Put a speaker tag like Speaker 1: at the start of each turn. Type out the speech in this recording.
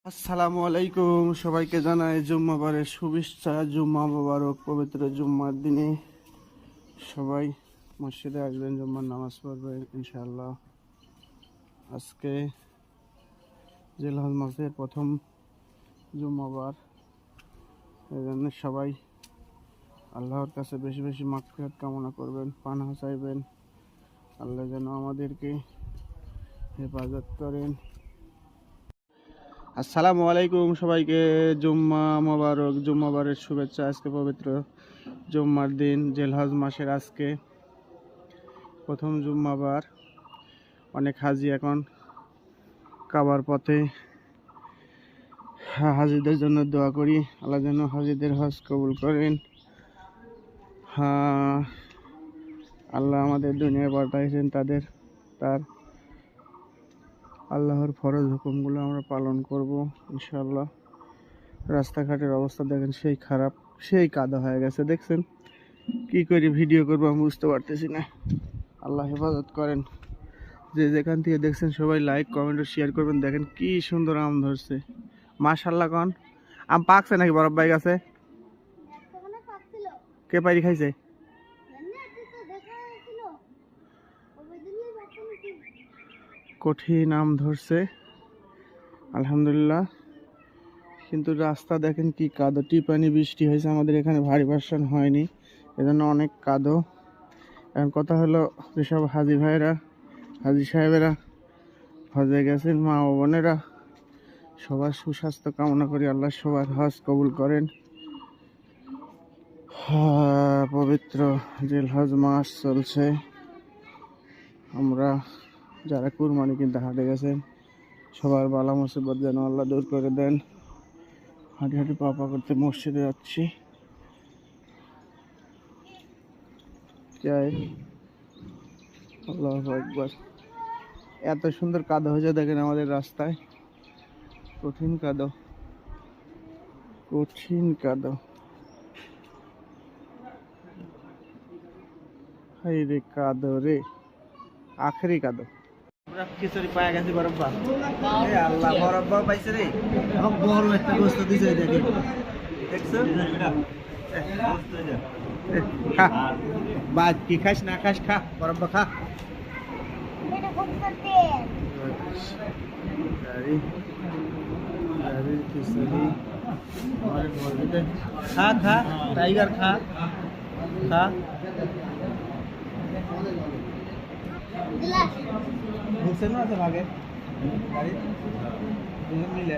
Speaker 1: আসসালামু আলাইকুম, সবাইকে জানাই জুম্মাবারের শুভেচ্ছা। জুম্মা মোবারক। পবিত্র জুম্মার দিনে সবাই মসজিদে আসবেন, জুম্মার নামাজ পড়বেন ইনশাআল্লাহ। আজকে জিলহজ মাসের প্রথম জুম্মাবার, এই জন্য সবাই আল্লাহর কাছে বেশি বেশি মাগফিরাত কামনা করবেন, পানাহ চাইবেন। আল্লাহ যেন আমাদেরকে হেফাজত করেন। আসসালামু আলাইকুম, সবাইকে জুম্মা মোবারক, জুম্মাবারের শুভেচ্ছা। আজকে পবিত্র জুম্মার দিন, জিলহজ মাসের আজকে প্রথম জুম্মাবার। অনেক হাজি এখন কাবার পথে। হাজিদের জন্য দোয়া করি, আল্লাহ যেন হাজিদের হজ কবুল করেন। আল্লাহ আমাদের দুনিয়ায় পাঠাইছেন তার আল্লাহর ফরজ হুকুমগুলো আমরা পালন করব ইনশাআল্লাহ। রাস্তাঘাটের অবস্থা দেখেন, সেই খারাপ, সেই কাদা হয়ে গেছে। দেখছেন কি করে ভিডিও করবো আমি বুঝতে পারতেছি না। আল্লাহ হেফাজত করেন। যে যেখান থেকে দেখছেন সবাই লাইক কমেন্ট ও শেয়ার করবেন। দেখেন কি সুন্দর আম ধরছে, মাশাআল্লাহ। কন আম পাকছে নাকি বরফ ভাই গাছে? কে পাইরি খাইছে? কঠিন আম ধরছে আলহামদুলিল্লাহ। কিন্তু রাস্তা দেখেন কি কাদো, টিপানি বৃষ্টি হয়েছে, আমাদের এখানে ভারী বর্ষণ হয়নি, এজন্য অনেক কাদো। এখন কথা হলো, যেসব হাজি ভাইয়েরা, হাজি সাহেবেরা হজে গেছেন, মা ও বোনেরা, সবার সুস্বাস্থ্য কামনা করি, আল্লাহ সবার হজ কবুল করেন। পবিত্র জিলহজ মাস চলছে। আমরা যারা কুরবানি কিনতে হাটে গেছেন, সবার বালা মুসিবত যেন আল্লাহ দূর করে দেন। হাঁটি হাঁটি পাপা করতে মসজিদে যাচ্ছি। যাই, আল্লাহু আকবার। এত সুন্দর কাদো হয়েছে দেখেন আমাদের রাস্তায়, কঠিন কাদো, কঠিন কাদো। হাই রে কাদো রে, আখেরি কাদো। খিচুড়ি পায়ে গেছি বরফা। আল্লাহ, বরফা পাইছে রে, এবং বড় একটা গোস্ত দিছে দেখেন, দেখছো? খা বাদ, কি খাস না খাস খা, বরফা খা। খা খা টাইগার খা খা। হুসেনও আছে ভাগে গাড়ি, দুজন মিলে।